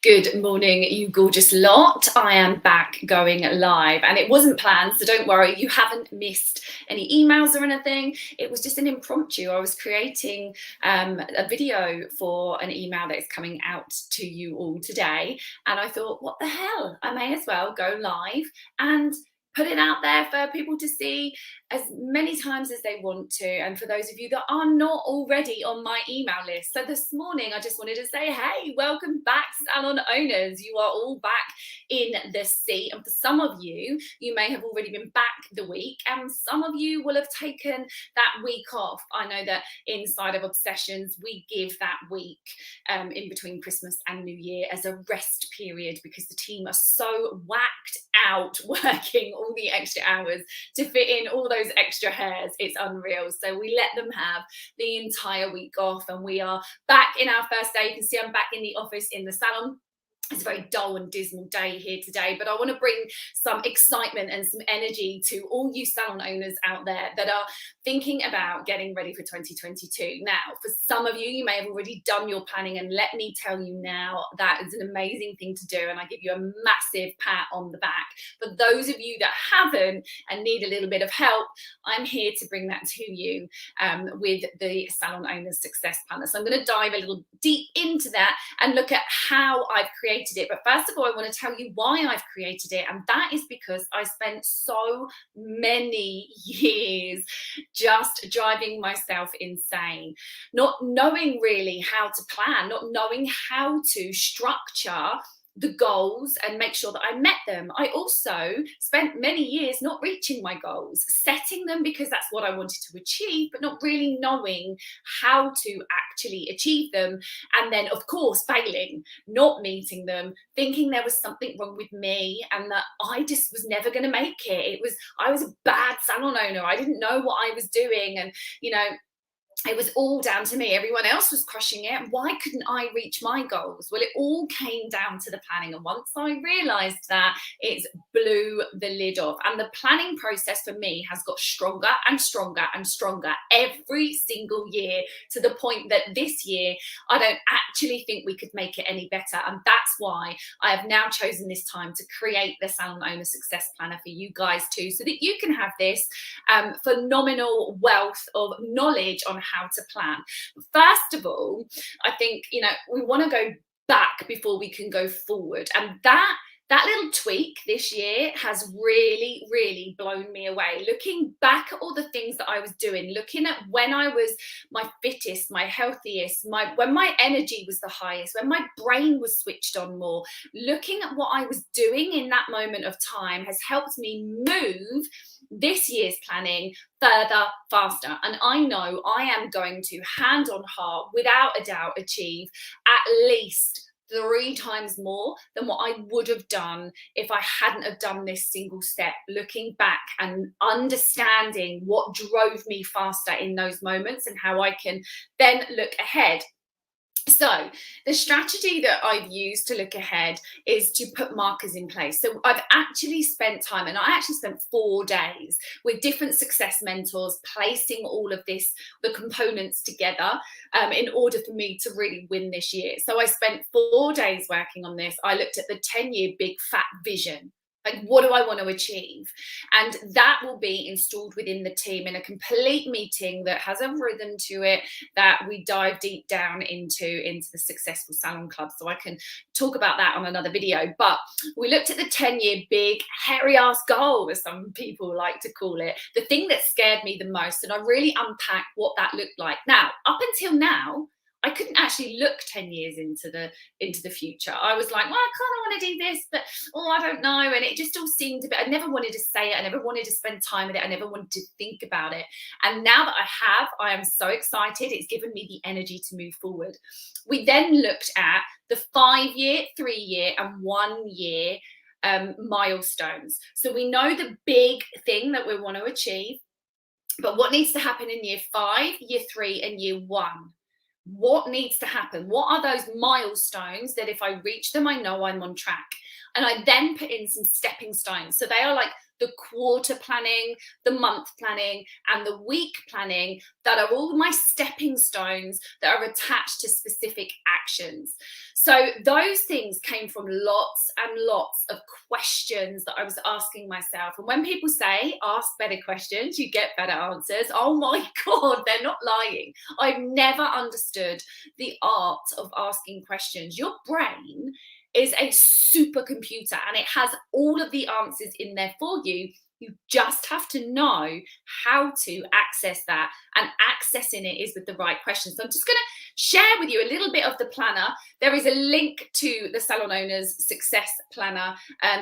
Good morning, you gorgeous lot. I am back going live and it wasn't planned, so don't worry, you haven't missed any emails or anything. It was just an impromptu. I was creating a video for an email that is coming out to you all today, and I thought, what the hell? I may as well go live and put it out there for people to see as many times as they want to, and for those of you that are not already on my email list. So this morning I just wanted to say, hey, welcome back, salon owners. You are all back in the seat, and for some of you, you may have already been back the week, and some of you will have taken that week off. I know that inside of Obsessions we give that week in between Christmas and New Year as a rest period, because the team are so whacked out working all the extra hours to fit in all those extra hairs. It's unreal. So we let them have the entire week off, and we are back in our first day. You can see I'm back in the office in the salon. It's a very dull and dismal day here today, but I want to bring some excitement and some energy to all you salon owners out there that are thinking about getting ready for 2022. Now, for some of you, you may have already done your planning, and let me tell you now, that is an amazing thing to do, and I give you a massive pat on the back. For those of you that haven't and need a little bit of help, I'm here to bring that to you with the Salon Owners Success Planner. So I'm going to dive a little deep into that and look at how I've created it. But first of all, I want to tell you why I've created it, and that is because I spent so many years just driving myself insane, not knowing really how to plan, not knowing how to structure the goals and make sure that I met them. I also spent many years not reaching my goals, setting them because that's what I wanted to achieve, but not really knowing how to actually achieve them. And then, of course, failing, not meeting them, thinking there was something wrong with me and that I just was never going to make it. I was a bad salon owner. I didn't know what I was doing. And, it was all down to me. Everyone else was crushing it. Why couldn't I reach my goals? Well, it all came down to the planning. And once I realized that, it blew the lid off. And the planning process for me has got stronger and stronger and stronger every single year, to the point that this year, I don't actually think we could make it any better. And that's why I have now chosen this time to create the Salon Owner Success Planner for you guys too, so that you can have this phenomenal wealth of knowledge on how to plan. First of all, I think, we want to go back before we can go forward. And that little tweak this year has really, really blown me away. Looking back at all the things that I was doing, looking at when I was my fittest, my healthiest, when my energy was the highest, when my brain was switched on more, looking at what I was doing in that moment of time has helped me move this year's planning further, faster. And I know I am going to, hand on heart, without a doubt, achieve at least 3 times more than what I would have done if I hadn't have done this single step, looking back and understanding what drove me faster in those moments and how I can then look ahead. So the strategy that I've used to look ahead is to put markers in place. So I've actually spent time, and I actually spent 4 days with different success mentors, placing all of this, the components together in order for me to really win this year. So I spent 4 days working on this. I looked at the 10-year big fat vision. Like, what do I want to achieve? And that will be installed within the team in a complete meeting that has a rhythm to it, that we dive deep down into the Successful Salon Club. So I can talk about that on another video. But we looked at the 10-year big hairy ass goal, as some people like to call it, the thing that scared me the most. And I really unpacked what that looked like. Now, up until now, I couldn't actually look 10 years into the future. I was like, well, I kind of want to do this, but I don't know. And it just all seemed a bit, I never wanted to say it. I never wanted to spend time with it. I never wanted to think about it. And now that I am so excited. It's given me the energy to move forward. We then looked at the 5-year, 3-year and 1-year milestones. So we know the big thing that we want to achieve, but what needs to happen in year 5, year 3 and year 1? What needs to happen? What are those milestones that if I reach them, I know I'm on track? And I then put in some stepping stones. So they are like the quarter planning, the month planning, and the week planning that are all my stepping stones that are attached to specific actions. So those things came from lots and lots of questions that I was asking myself. And when people say ask better questions, you get better answers. Oh my God, they're not lying. I've never understood the art of asking questions. Your brain is a supercomputer and it has all of the answers in there for you. You just have to know how to access that, and accessing it is with the right questions. So I'm just going to share with you a little bit of the planner. There is a link to the Salon Owners Success Planner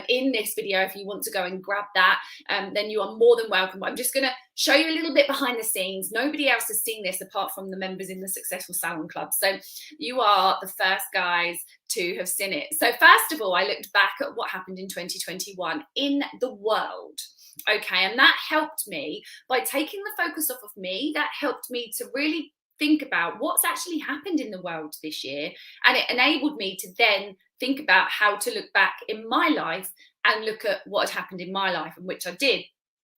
in this video. If you want to go and grab that, then you are more than welcome. But I'm just going to show you a little bit behind the scenes. Nobody else has seen this apart from the members in the Successful Salon Club. So you are the first guys to have seen it. So first of all, I looked back at what happened in 2021 in the world. Okay, and that helped me by taking the focus off of me. That helped me to really think about what's actually happened in the world this year. And it enabled me to then think about how to look back in my life and look at what had happened in my life, and which I did.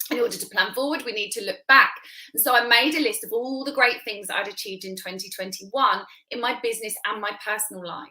In order to plan forward, we need to look back. And so I made a list of all the great things that I'd achieved in 2021 in my business and my personal life.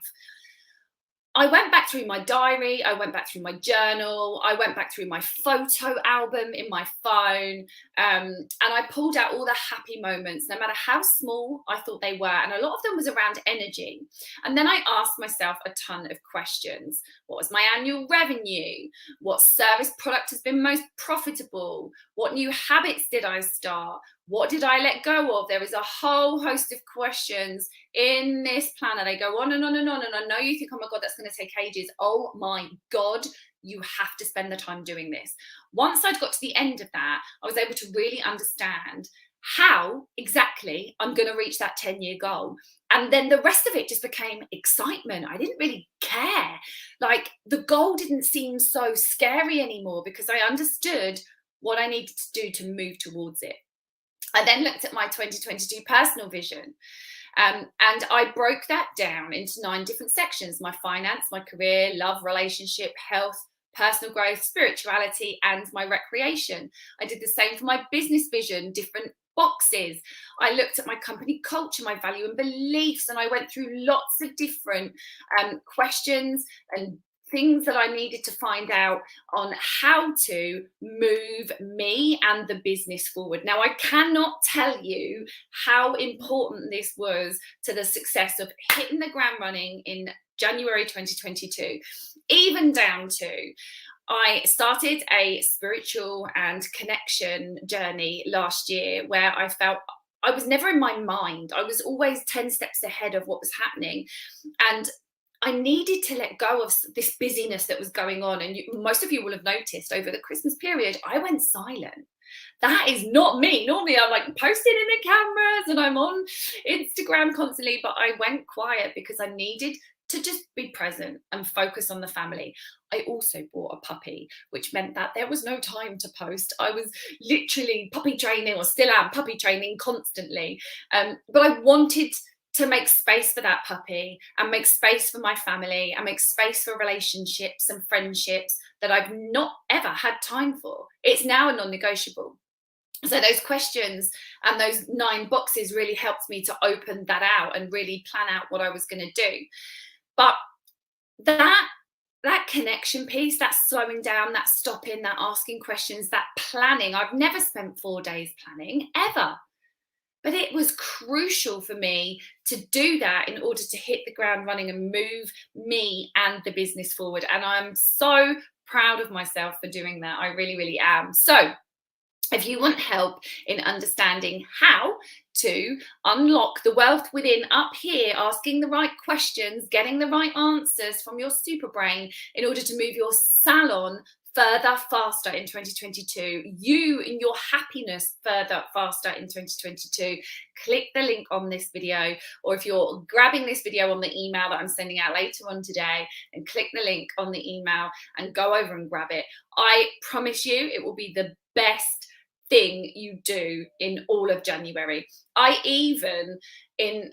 I went back through my diary, I went back through my journal, I went back through my photo album in my phone, and I pulled out all the happy moments, no matter how small I thought they were. And a lot of them was around energy. And then I asked myself a ton of questions. What was my annual revenue? What service product has been most profitable? What new habits did I start? What did I let go of? There is a whole host of questions in this planner. They go on and on and on. And I know you think, oh my God, that's going to take ages. Oh my God, you have to spend the time doing this. Once I'd got to the end of that, I was able to really understand how exactly I'm going to reach that 10-year goal. And then the rest of it just became excitement. I didn't really care. Like, the goal didn't seem so scary anymore because I understood what I needed to do to move towards it. I then looked at my 2022 personal vision, and I broke that down into 9 different sections: my finance, my career, love, relationship, health, personal growth, spirituality, and my recreation. I did the same for my business vision, different boxes. I looked at my company culture, my value and beliefs, and I went through lots of different questions and things that I needed to find out on how to move me and the business forward. Now, I cannot tell you how important this was to the success of hitting the ground running in January 2022, even down to I started a spiritual and connection journey last year where I felt I was never in my mind. I was always 10 steps ahead of what was happening. And I needed to let go of this busyness that was going on. And most of you will have noticed over the Christmas period, I went silent. That is not me. Normally I'm like posting in the cameras and I'm on Instagram constantly, but I went quiet because I needed to just be present and focus on the family. I also bought a puppy, which meant that there was no time to post. I was literally puppy training, or still am puppy training constantly. But I wanted to make space for that puppy and make space for my family and make space for relationships and friendships that I've not ever had time for. It's now a non-negotiable. So those questions and those 9 boxes really helped me to open that out and really plan out what I was going to do. But that connection piece, that slowing down, that stopping, that asking questions, that planning, I've never spent 4 days planning ever. But it was crucial for me to do that in order to hit the ground running and move me and the business forward. And I'm so proud of myself for doing that. I really, really am. So if you want help in understanding how to unlock the wealth within up here, asking the right questions, getting the right answers from your super brain in order to move your salon further, faster in 2022, you in your happiness further, faster in 2022, click the link on this video, or if you're grabbing this video on the email that I'm sending out later on today, and click the link on the email and go over and grab it. I promise you it will be the best thing you do in all of January. I even in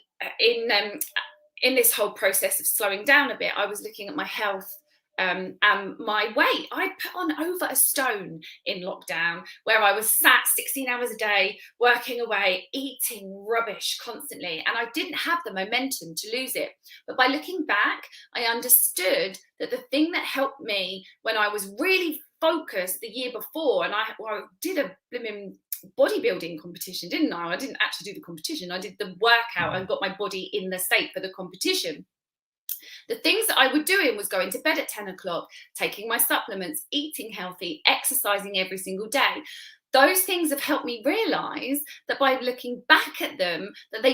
this whole process of slowing down a bit, I was looking at my health and my weight. I put on over a stone in lockdown, where I was sat 16 hours a day, working away, eating rubbish constantly, and I didn't have the momentum to lose it. But by looking back, I understood that the thing that helped me when I was really focused the year before, and I did a blooming bodybuilding competition, didn't I? I didn't actually do the competition. I did the workout and got my body in the state for the competition. The things that I was doing was going to bed at 10 o'clock, taking my supplements, eating healthy, exercising every single day. Those things have helped me realize that by looking back at them, that they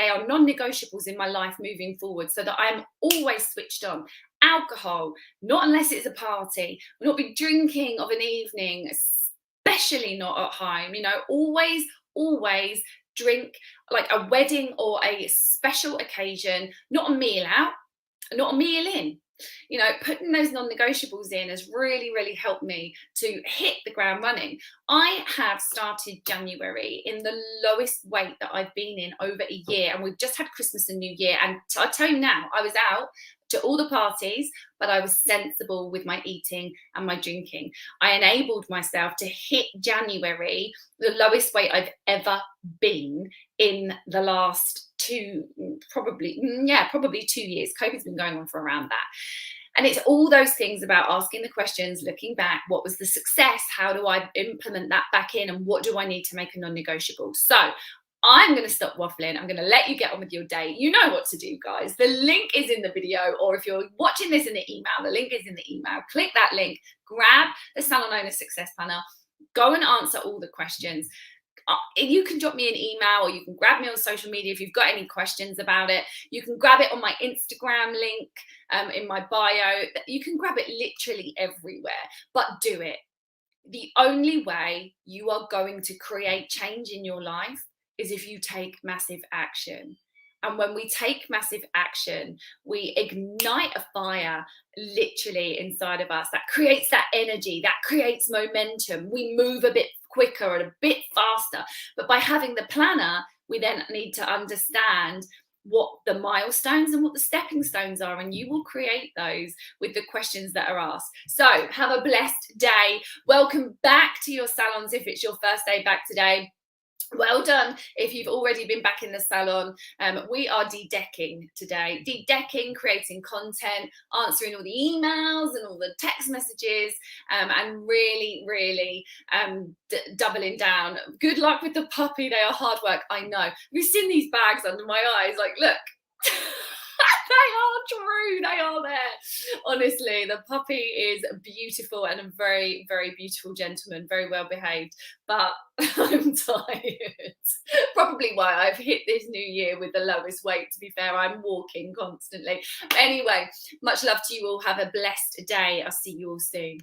are non-negotiables in my life moving forward, so that I'm always switched on. Alcohol, not unless it's a party, will not be drinking of an evening, especially not at home. Always drink, like a wedding or a special occasion, not a meal out, not a meal in. Putting those non-negotiables in has really, really helped me to hit the ground running. I have started January in the lowest weight that I've been in over a year, and we've just had Christmas and New Year. And I tell you now, I was out to all the parties, but I was sensible with my eating and my drinking. I enabled myself to hit January, the lowest weight I've ever been in the last probably 2 years. COVID's been going on for around that. And it's all those things about asking the questions, looking back, what was the success? How do I implement that back in? And what do I need to make a non-negotiable? So I'm going to stop waffling. I'm going to let you get on with your day. You know what to do, guys. The link is in the video, or if you're watching this in the email, the link is in the email. Click that link, grab the Salon Owner Success Planner, go and answer all the questions. You can drop me an email, or you can grab me on social media if you've got any questions about it. You can grab it on my Instagram link in my bio. You can grab it literally everywhere, but do it. The only way you are going to create change in your life is if you take massive action. And when we take massive action, we ignite a fire literally inside of us that creates that energy, that creates momentum. We move a bit quicker and a bit faster. But by having the planner, we then need to understand what the milestones and what the stepping stones are, and you will create those with the questions that are asked. So have a blessed day. Welcome back to your salons if it's your first day back today. Well done if you've already been back in the salon. We are de-decking today. De-decking, creating content, answering all the emails and all the text messages, and really, really doubling down. Good luck with the puppy. They are hard work, I know. Have you seen these bags under my eyes? Like, look. They are true. They are there. Honestly, the puppy is beautiful and a very, very beautiful gentleman, very well behaved. But I'm tired. Probably why I've hit this new year with the lowest weight, to be fair. I'm walking constantly. Anyway, much love to you all. Have a blessed day. I'll see you all soon.